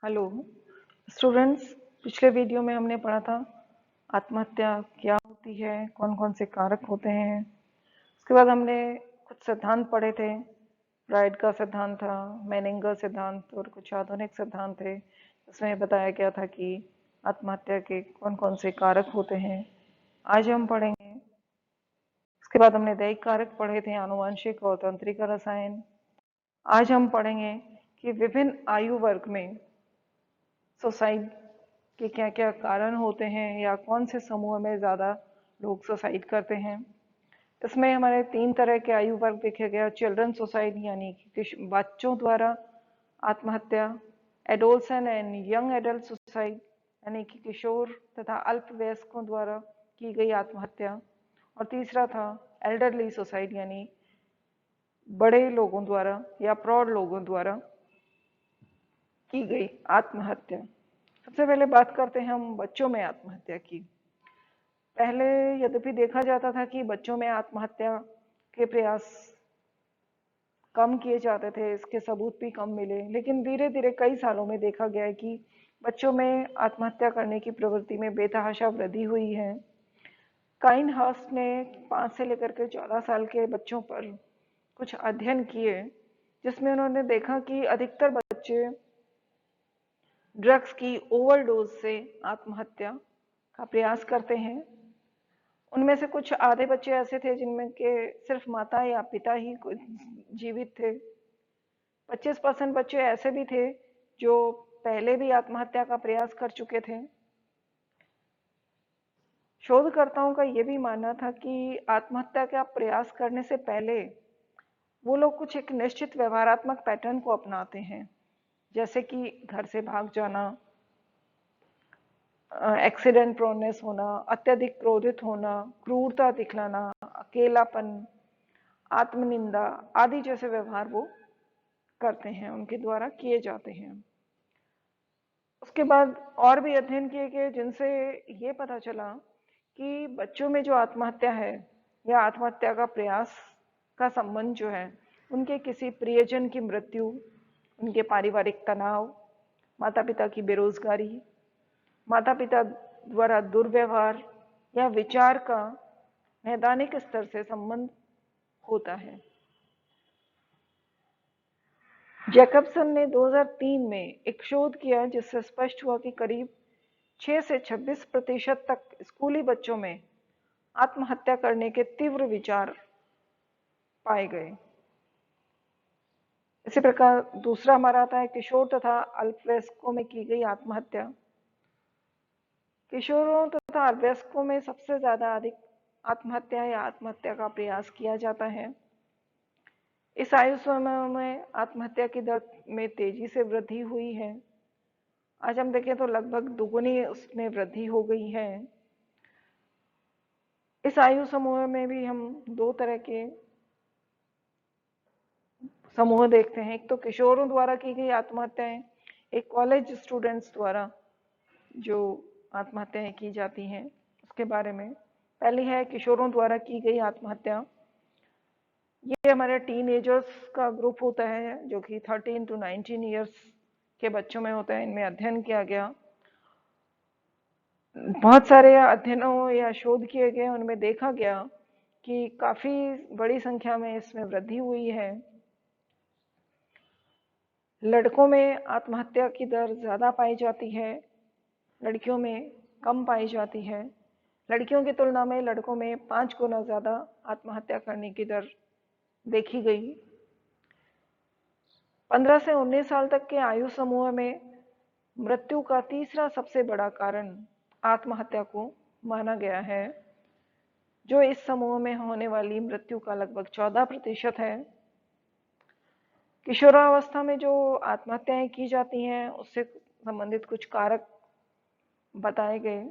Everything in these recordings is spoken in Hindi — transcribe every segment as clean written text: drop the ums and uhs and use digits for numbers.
Hello students. पिछले वीडियो में हमने पढ़ा था आत्महत्या क्या होती है, कौन कौन से कारक होते हैं। उसके बाद हमने कुछ सिद्धांत पढ़े थे। फ्राइड का सिद्धांत था, मेनिंगर सिद्धांत और कुछ आधुनिक सिद्धांत थे। इसमें बताया गया था कि आत्महत्या के कौन कौन से कारक होते हैं। आज हम पढ़ेंगे। उसके बाद हमने दैहिक कारक पढ़े थे, आनुवंशिक और तंत्रिका रसायन। आज हम पढ़ेंगे कि विभिन्न आयु वर्ग में सुसाइड के क्या क्या कारण होते हैं या कौन से समूह में ज़्यादा लोग सुसाइड करते हैं। इसमें हमारे 3 तरह के आयु वर्ग देखे गया। चिल्ड्रन सुसाइड यानी कि बच्चों द्वारा आत्महत्या, adolescent and young adult suicide यानी कि किशोर तथा अल्पवयस्कों द्वारा की गई आत्महत्या, और तीसरा था एल्डरली सुसाइड यानी बड़े लोगों द्वारा या प्रौढ़ लोगों द्वारा की गई आत्महत्या। सबसे पहले बात करते हैं हम बच्चों में आत्महत्या की। पहले यद्यपि देखा जाता था कि बच्चों में आत्महत्या के प्रयास कम किए जाते थे, इसके सबूत भी कम मिले, लेकिन धीरे धीरे कई सालों में देखा गया है कि बच्चों में आत्महत्या करने की प्रवृत्ति में बेतहाशा वृद्धि हुई है। काइन हर्स्ट ने 5 से लेकर के 14 साल के बच्चों पर कुछ अध्ययन किए, जिसमें उन्होंने देखा कि अधिकतर बच्चे ड्रग्स की ओवरडोज से आत्महत्या का प्रयास करते हैं। उनमें से कुछ आधे बच्चे ऐसे थे जिनमें के सिर्फ माता या पिता ही जीवित थे। 25% बच्चे ऐसे भी थे जो पहले भी आत्महत्या का प्रयास कर चुके थे। शोधकर्ताओं का यह भी मानना था कि आत्महत्या का प्रयास करने से पहले वो लोग कुछ एक निश्चित व्यवहारात्मक पैटर्न को अपनाते हैं, जैसे कि घर से भाग जाना, एक्सीडेंट प्रोनेस होना, अत्यधिक क्रोधित होना, क्रूरता दिखलाना, अकेलापन, आत्मनिंदा आदि जैसे व्यवहार वो करते हैं, उनके द्वारा किए जाते हैं। उसके बाद और भी अध्ययन किए गए जिनसे ये पता चला कि बच्चों में जो आत्महत्या है या आत्महत्या का प्रयास का संबंध जो है, उनके किसी प्रियजन की मृत्यु, उनके पारिवारिक तनाव, माता पिता की बेरोजगारी, माता पिता द्वारा दुर्व्यवहार या विचार का नैदानिक स्तर से संबंध होता है। जैकबसन ने 2003 में एक शोध किया जिससे स्पष्ट हुआ कि करीब 6 से 26% तक स्कूली बच्चों में आत्महत्या करने के तीव्र विचार पाए गए। इसी प्रकार दूसरा हमारा आता है किशोर तथा अल्पवयस्कों में की गई आत्महत्या। किशोरों तथा अल्पवयस्कों में सबसे ज्यादा अधिक आत्महत्या या आत्महत्या का प्रयास किया जाता है। इस आयु समूह में आत्महत्या की दर में तेजी से वृद्धि हुई है। आज हम देखें तो लगभग दुगुनी उसमें वृद्धि हो गई है। इस आयु समूह में भी हम 2 तरह के समूह देखते हैं। एक तो किशोरों द्वारा की गई आत्महत्याएं, एक कॉलेज स्टूडेंट्स द्वारा जो आत्महत्याएं की जाती हैं उसके बारे में। पहली है किशोरों द्वारा की गई आत्महत्या। ये हमारे टीनेजर्स का ग्रुप होता है जो कि 13 to 19 ईयर्स के बच्चों में होता है। इनमें अध्ययन किया गया, बहुत सारे अध्ययनों या शोध किए गए, उनमें देखा गया कि काफी बड़ी संख्या में इसमें वृद्धि हुई है। लड़कों में आत्महत्या की दर ज्यादा पाई जाती है, लड़कियों में कम पाई जाती है। लड़कियों की तुलना में लड़कों में 5 गुना ज्यादा आत्महत्या करने की दर देखी गई। 15 से 19 साल तक के आयु समूह में मृत्यु का तीसरा सबसे बड़ा कारण आत्महत्या को माना गया है, जो इस समूह में होने वाली मृत्यु का लगभग 14% है। किशोरावस्था में जो आत्महत्याएं की जाती हैं उससे संबंधित कुछ कारक बताए गए।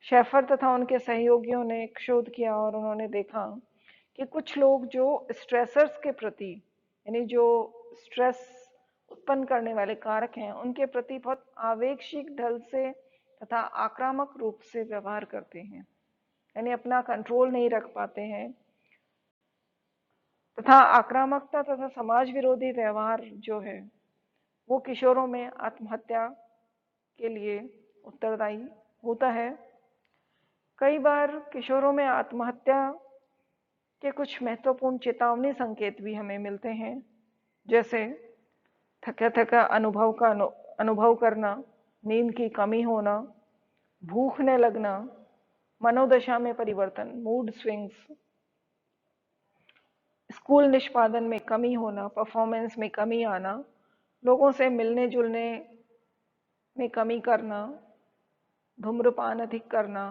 शेफर तथा उनके सहयोगियों ने एक शोध किया और उन्होंने देखा कि कुछ लोग जो स्ट्रेसर्स के प्रति, यानी जो स्ट्रेस उत्पन्न करने वाले कारक हैं, उनके प्रति बहुत आवेगशिक ढंग से तथा आक्रामक रूप से व्यवहार करते हैं, यानी अपना कंट्रोल नहीं रख पाते हैं, तथा आक्रामकता तथा समाज विरोधी व्यवहार जो है वो किशोरों में आत्महत्या के लिए उत्तरदायी होता है। कई बार किशोरों में आत्महत्या के कुछ महत्वपूर्ण चेतावनी संकेत भी हमें मिलते हैं, जैसे थका थका अनुभव करना, नींद की कमी होना, भूख न लगना, मनोदशा में परिवर्तन, मूड स्विंग्स, स्कूल निष्पादन में कमी होना, परफॉर्मेंस में कमी आना, लोगों से मिलने जुलने में कमी करना, धूम्रपान अधिक करना,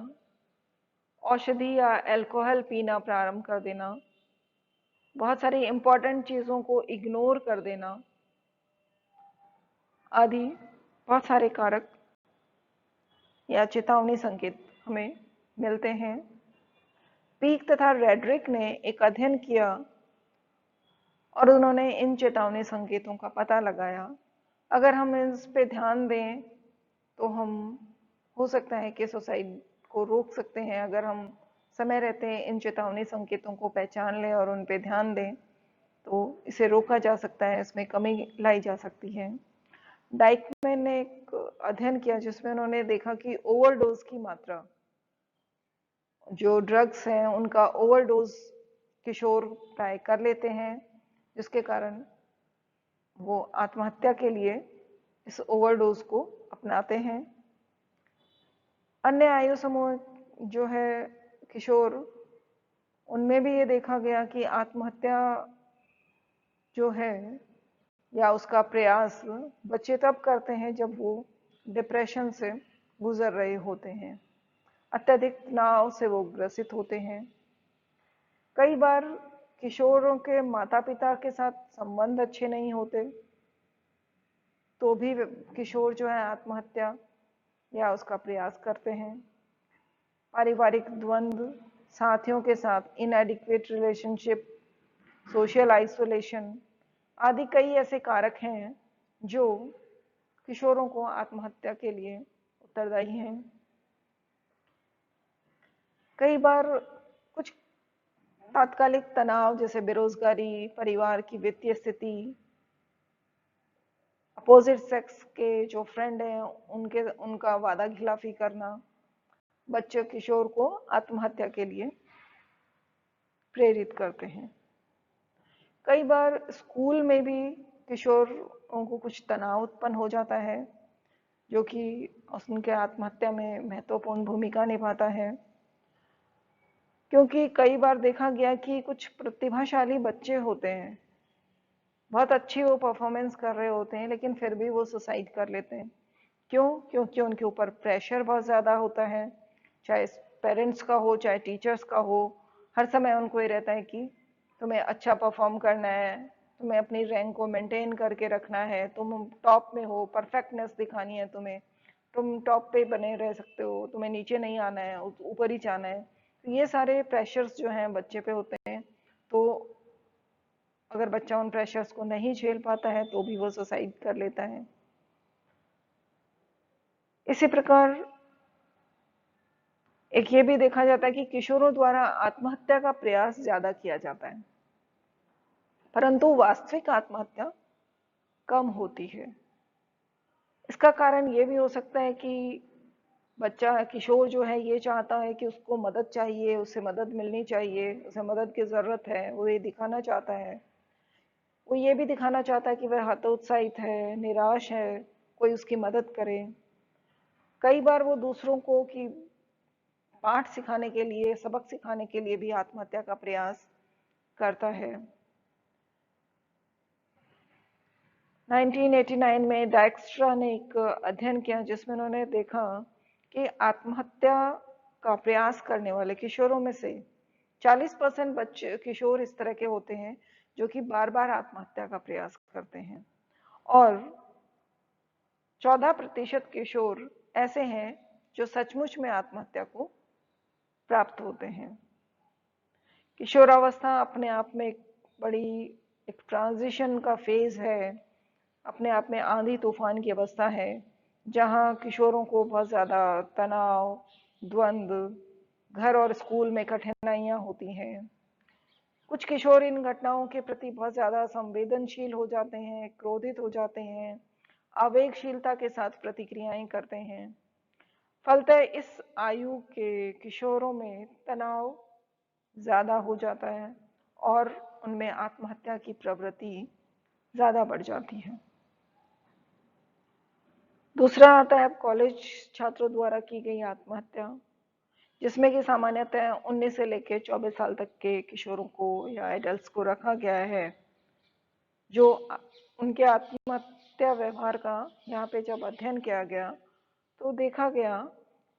औषधि या अल्कोहल पीना प्रारंभ कर देना, बहुत सारी इंपॉर्टेंट चीज़ों को इग्नोर कर देना आदि बहुत सारे कारक या चेतावनी संकेत हमें मिलते हैं। पीक तथा रेड्रिक ने एक अध्ययन किया और उन्होंने इन चेतावनी संकेतों का पता लगाया। अगर हम इस पे ध्यान दें तो हम हो सकता है कि सुसाइड को रोक सकते हैं। अगर हम समय रहते इन चेतावनी संकेतों को पहचान लें और उन पे ध्यान दें तो इसे रोका जा सकता है, इसमें कमी लाई जा सकती है। डाइकमैन ने एक अध्ययन किया जिसमें उन्होंने देखा कि ओवरडोज की मात्रा, जो ड्रग्स हैं उनका ओवरडोज किशोर प्राय कर लेते हैं, जिसके कारण वो आत्महत्या के लिए इस ओवरडोज को अपनाते हैं। अन्य आयु समूह जो है किशोर, उनमें भी ये देखा गया कि आत्महत्या जो है या उसका प्रयास बच्चे तब करते हैं जब वो डिप्रेशन से गुजर रहे होते हैं, अत्यधिक तनाव से वो ग्रसित होते हैं। कई बार किशोरों के माता पिता के साथ संबंध अच्छे नहीं होते तो भी किशोर जो है आत्महत्या या उसका प्रयास करते हैं। पारिवारिक द्वंद्व, साथियों के साथ इनएडिक्वेट रिलेशनशिप, सोशल आइसोलेशन आदि कई ऐसे कारक हैं जो किशोरों को आत्महत्या के लिए उत्तरदायी हैं। कई बार कुछ तात्कालिक तनाव जैसे बेरोजगारी, परिवार की वित्तीय स्थिति, अपोजिट सेक्स के जो फ्रेंड हैं उनका वादा खिलाफी करना, बच्चे किशोर को आत्महत्या के लिए प्रेरित करते हैं। कई बार स्कूल में भी किशोरों को कुछ तनाव उत्पन्न हो जाता है जो कि उनके आत्महत्या में महत्वपूर्ण भूमिका निभाता है, क्योंकि कई बार देखा गया कि कुछ प्रतिभाशाली बच्चे होते हैं, बहुत अच्छी वो परफॉर्मेंस कर रहे होते हैं, लेकिन फिर भी वो सुसाइड कर लेते हैं। क्यों? क्योंकि उनके ऊपर प्रेशर बहुत ज़्यादा होता है, चाहे पेरेंट्स का हो चाहे टीचर्स का हो। हर समय उनको ये रहता है कि तुम्हें अच्छा परफॉर्म करना है, तुम्हें अपनी रैंक को मेंटेन करके रखना है, तुम टॉप में हो, परफेक्टनेस दिखानी है तुम्हें, तुम टॉप पे बने रह सकते हो, तुम्हें नीचे नहीं आना है, ऊपर ही जाना है। तो ये सारे प्रेशर्स जो हैं बच्चे पे होते हैं, तो अगर बच्चा उन प्रेशर्स को नहीं झेल पाता है तो भी वो सुसाइड कर लेता है। इसी प्रकार एक ये भी देखा जाता है कि किशोरों द्वारा आत्महत्या का प्रयास ज्यादा किया जाता है, परंतु वास्तविक आत्महत्या कम होती है। इसका कारण ये भी हो सकता है कि बच्चा किशोर जो है ये चाहता है कि उसको मदद चाहिए, उसे मदद मिलनी चाहिए, उसे मदद की जरूरत है, वो ये दिखाना चाहता है, वो ये भी दिखाना चाहता है कि वह हतोत्साहित है, निराश है, कोई उसकी मदद करे। कई बार वो दूसरों को कि पाठ सिखाने के लिए, सबक सिखाने के लिए भी आत्महत्या का प्रयास करता है। 1989 में डायक्स्ट्रा ने एक अध्ययन किया जिसमें उन्होंने देखा कि आत्महत्या का प्रयास करने वाले किशोरों में से 40% बच्चे किशोर इस तरह के होते हैं जो कि बार बार आत्महत्या का प्रयास करते हैं, और 14% किशोर ऐसे हैं जो सचमुच में आत्महत्या को प्राप्त होते हैं। किशोरावस्था अपने आप में एक बड़ी एक ट्रांजिशन का फेज है, अपने आप में आंधी तूफान की अवस्था है, जहां किशोरों को बहुत ज्यादा तनाव, द्वंद्व, घर और स्कूल में कठिनाइयां होती हैं। कुछ किशोर इन घटनाओं के प्रति बहुत ज्यादा संवेदनशील हो जाते हैं, क्रोधित हो जाते हैं, आवेगशीलता के साथ प्रतिक्रियाएं करते हैं। फलतः इस आयु के किशोरों में तनाव ज्यादा हो जाता है और उनमें आत्महत्या की प्रवृत्ति ज्यादा बढ़ जाती है। दूसरा आता है कॉलेज छात्रों द्वारा की गई आत्महत्या, जिसमें कि सामान्यतः 19 से लेकर 24 साल तक के किशोरों को या एडल्ट्स को रखा गया है, जो उनके आत्महत्या व्यवहार का यहाँ पे जब अध्ययन किया गया तो देखा गया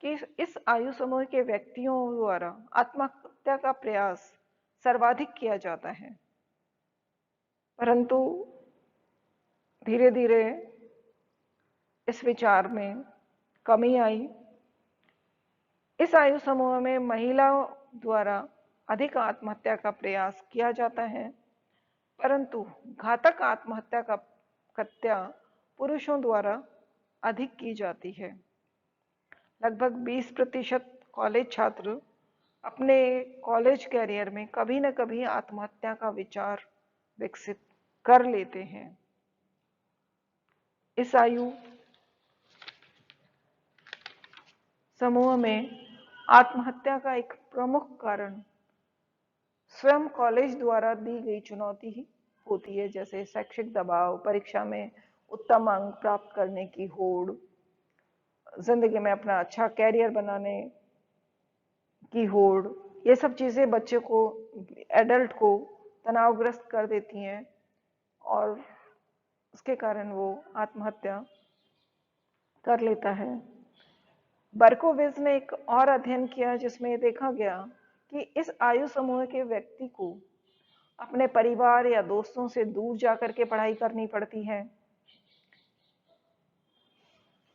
कि इस आयु समूह के व्यक्तियों द्वारा आत्महत्या का प्रयास सर्वाधिक किया जाता है। परंतु धीरे धीरे इस विचार में कमी आई। इस आयु समूह में महिलाओं द्वारा अधिक आत्महत्या का प्रयास किया जाता है, परंतु घातक आत्महत्या का हत्या पुरुषों द्वारा अधिक की जाती है। लगभग 20% कॉलेज छात्र अपने कॉलेज कैरियर में कभी न कभी आत्महत्या का विचार विकसित कर लेते हैं। इस आयु समूह में आत्महत्या का एक प्रमुख कारण स्वयं कॉलेज द्वारा दी गई चुनौती ही होती है, जैसे शैक्षिक दबाव, परीक्षा में उत्तम अंक प्राप्त करने की होड़, जिंदगी में अपना अच्छा कैरियर बनाने की होड़। ये सब चीजें बच्चे को, एडल्ट को तनावग्रस्त कर देती हैं और उसके कारण वो आत्महत्या कर लेता है। बर्कोविज ने एक और अध्ययन किया जिसमें देखा गया कि इस आयु समूह के व्यक्ति को अपने परिवार या दोस्तों से दूर जाकर के पढ़ाई करनी पड़ती है,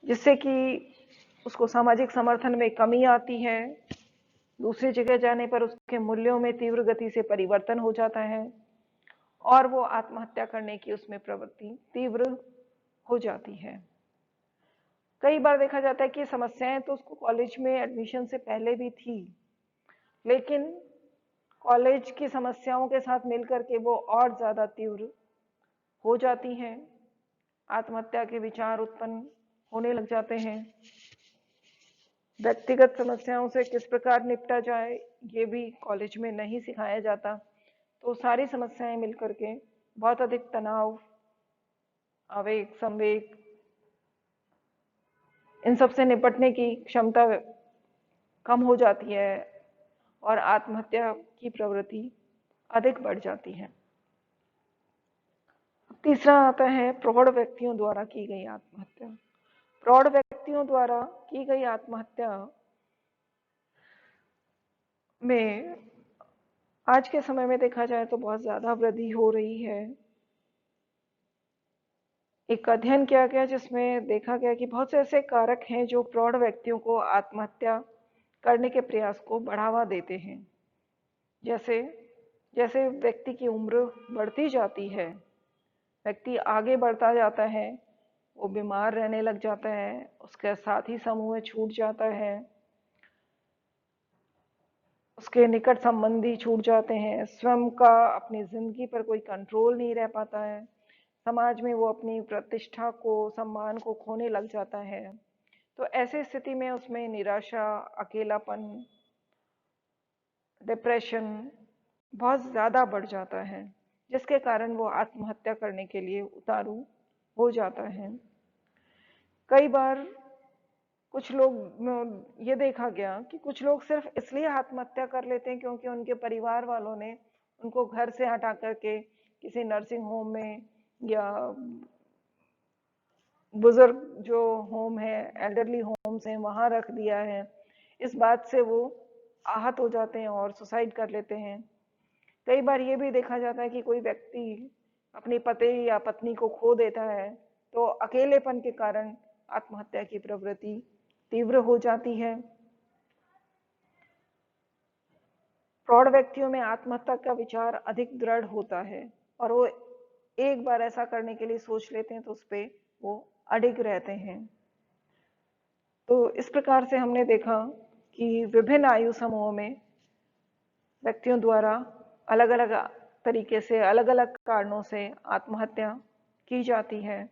जिससे कि उसको सामाजिक समर्थन में कमी आती है। दूसरी जगह जाने पर उसके मूल्यों में तीव्र गति से परिवर्तन हो जाता है और वो आत्महत्या करने की उसमें प्रवृत्ति तीव्र हो जाती है। कई बार देखा जाता है कि समस्याएं तो उसको कॉलेज में एडमिशन से पहले भी थी, लेकिन कॉलेज की समस्याओं के साथ मिलकर के वो और ज्यादा तीव्र हो जाती हैं। आत्महत्या के विचार उत्पन्न होने लग जाते हैं। व्यक्तिगत समस्याओं से किस प्रकार निपटा जाए ये भी कॉलेज में नहीं सिखाया जाता, तो सारी समस्याएं मिलकर के बहुत अधिक तनाव, आवेग, संवेग, इन सब से निपटने की क्षमता कम हो जाती है और आत्महत्या की प्रवृत्ति अधिक बढ़ जाती है। तीसरा आता है प्रौढ़ व्यक्तियों द्वारा की गई आत्महत्या। प्रौढ़ व्यक्तियों द्वारा की गई आत्महत्या में आज के समय में देखा जाए तो बहुत ज्यादा वृद्धि हो रही है। एक अध्ययन किया गया जिसमें देखा गया कि बहुत से ऐसे कारक हैं जो प्रौढ़ व्यक्तियों को आत्महत्या करने के प्रयास को बढ़ावा देते हैं। जैसे जैसे व्यक्ति की उम्र बढ़ती जाती है, व्यक्ति आगे बढ़ता जाता है, वो बीमार रहने लग जाता है, उसके साथी समूह छूट जाता है, उसके निकट संबंधी छूट जाते हैं, स्वयं का अपनी जिंदगी पर कोई कंट्रोल नहीं रह पाता है, समाज में वो अपनी प्रतिष्ठा को, सम्मान को खोने लग जाता है। तो ऐसी स्थिति में उसमें निराशा, अकेलापन, डिप्रेशन बहुत ज्यादा बढ़ जाता है, जिसके कारण वो आत्महत्या करने के लिए उतारू हो जाता है। कई बार कुछ लोग, ये देखा गया कि कुछ लोग सिर्फ इसलिए आत्महत्या कर लेते हैं क्योंकि उनके परिवार वालों ने उनको घर से हटा करके किसी नर्सिंग होम में या बुजुर्ग जो होम है, एल्डरली होम्स हैं, वहां रख दिया है। इस बात से वो आहत हो जाते हैं और सुसाइड कर लेते हैं। कई बार ये भी देखा जाता है कि कोई व्यक्ति अपने पति या पत्नी को खो देता है, तो अकेलेपन के कारण आत्महत्या की प्रवृत्ति तीव्र हो जाती है। प्रौढ़ व्यक्तियों में आत्महत्या का विचार अधिक दृढ़ होता है और वो एक बार ऐसा करने के लिए सोच लेते हैं तो उस पर वो अडिग रहते हैं। तो इस प्रकार से हमने देखा कि विभिन्न आयु समूहों में व्यक्तियों द्वारा अलग अलग तरीके से, अलग अलग कारणों से आत्महत्या की जाती है।